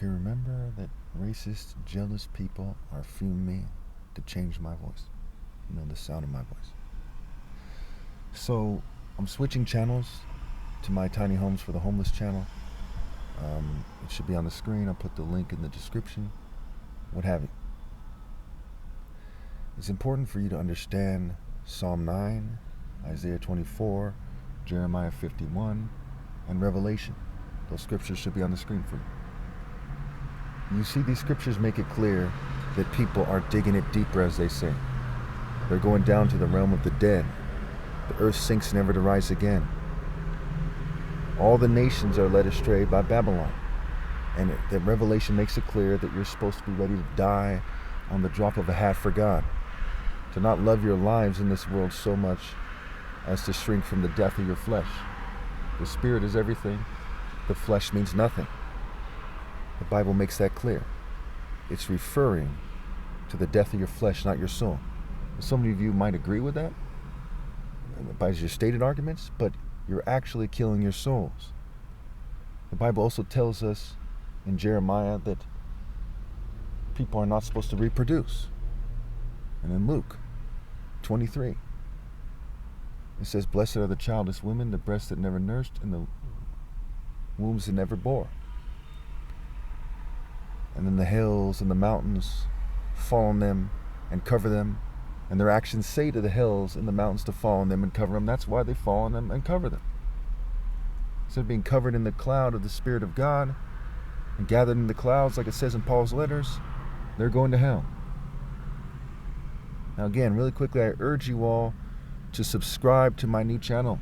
To remember that racist, jealous people are fuming to change my voice. The sound of my voice. So I'm switching channels to my Tiny Homes for the Homeless channel. It should be on the screen. I'll put the link in the description, what have you. It's important for you to understand Psalm 9, Isaiah 24, Jeremiah 51, and Revelation. Those scriptures should be on the screen for you. You see, these scriptures make it clear that people are digging it deeper, as they say. They're going down to the realm of the dead. The earth sinks never to rise again. All the nations are led astray by Babylon. And the Revelation makes it clear that you're supposed to be ready to die on the drop of a hat for God. To not love your lives in this world so much as to shrink from the death of your flesh. The spirit is everything. The flesh means nothing. The Bible makes that clear. It's referring to the death of your flesh, not your soul. So many of you might agree with that by your stated arguments, but you're actually killing your souls. The Bible also tells us in Jeremiah that people are not supposed to reproduce. And in Luke 23, it says, "Blessed are the childless women, the breasts that never nursed, and the wombs that never bore." And then the hills and the mountains fall on them and cover them, and their actions say to the hills and the mountains to fall on them and cover them. That's why they fall on them and cover them. Instead of being covered in the cloud of the Spirit of God and gathered in the clouds, like it says in Paul's letters, they're going to hell. Now again, really quickly, I urge you all to subscribe to my new channel.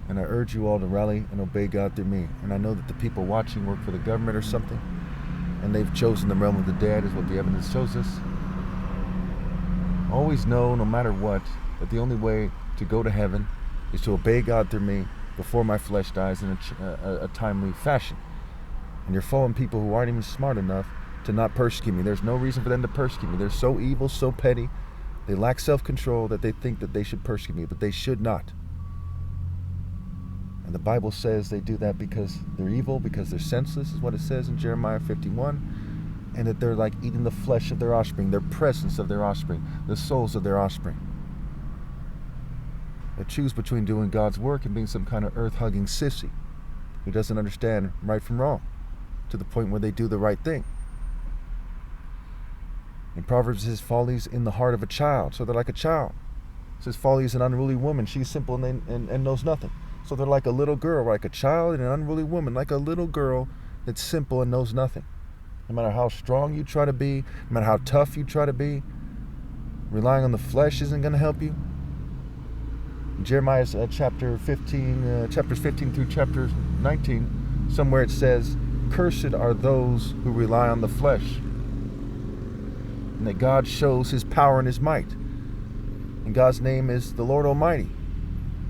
And I urge you all to rally and obey God through me. And I know that the people watching work for the government or something, and they've chosen the realm of the dead, is what the evidence shows us. Always know, no matter what, that the only way to go to heaven is to obey God through me before my flesh dies in a timely fashion. And you're following people who aren't even smart enough to not persecute me. There's no reason for them to persecute me. They're so evil, so petty. They lack self-control that they think that they should persecute me, but they should not. And the Bible says they do that because they're evil, because they're senseless, is what it says in Jeremiah 51, and that they're like eating the flesh of their offspring, their presence of their offspring, the souls of their offspring. They choose between doing God's work and being some kind of earth-hugging sissy who doesn't understand right from wrong, to the point where they do the right thing. In Proverbs, it says, folly is in the heart of a child, so they're like a child. It says, folly is an unruly woman, she's simple and knows nothing. So they're like a little girl, like a child and an unruly woman, like a little girl that's simple and knows nothing. No matter how strong you try to be, no matter how tough you try to be, relying on the flesh isn't going to help you. In Jeremiah's chapters 15 through chapter 19, somewhere it says, "Cursed are those who rely on the flesh," and that God shows his power and his might. And God's name is the Lord Almighty.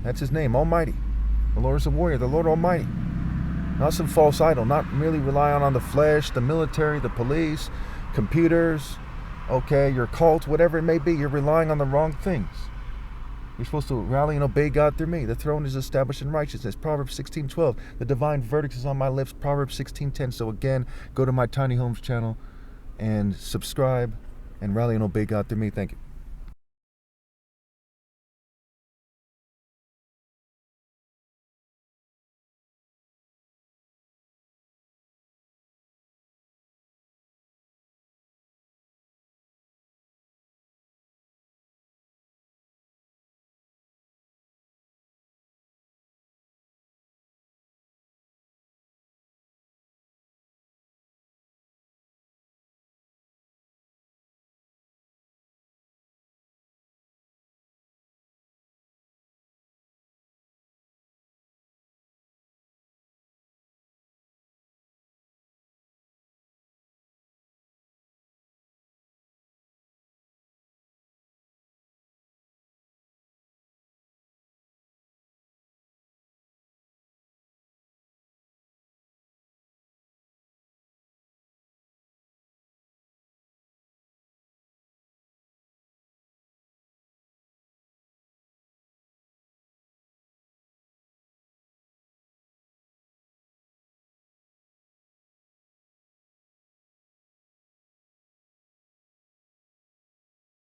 That's his name, Almighty. The Lord is a warrior, the Lord Almighty. Not some false idol, not really relying on the flesh, the military, the police, computers, okay, your cult, whatever it may be. You're relying on the wrong things. You're supposed to rally and obey God through me. The throne is established in righteousness. Proverbs 16:12. The divine verdict is on my lips. Proverbs 16:10. So again, go to my Tiny Homes channel and subscribe and rally and obey God through me. Thank you.